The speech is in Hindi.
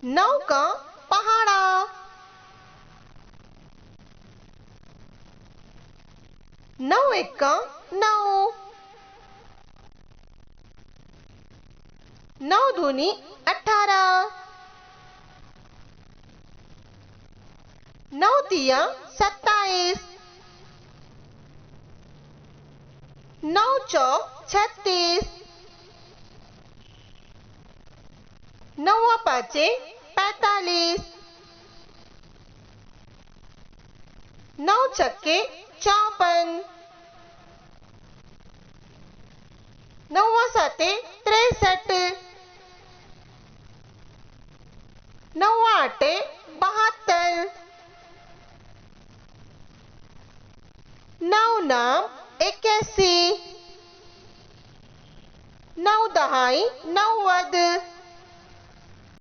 नौ का पहाड़ा। नौ एक्का 9। नौ दूनी 18। नौ तिया 27। नौ चौक 36। नौ पाँचे 45। नौ छक्के 54। नौ साते 63। नौ आठे 72। नौ नाम 81। नौ दहाई 90।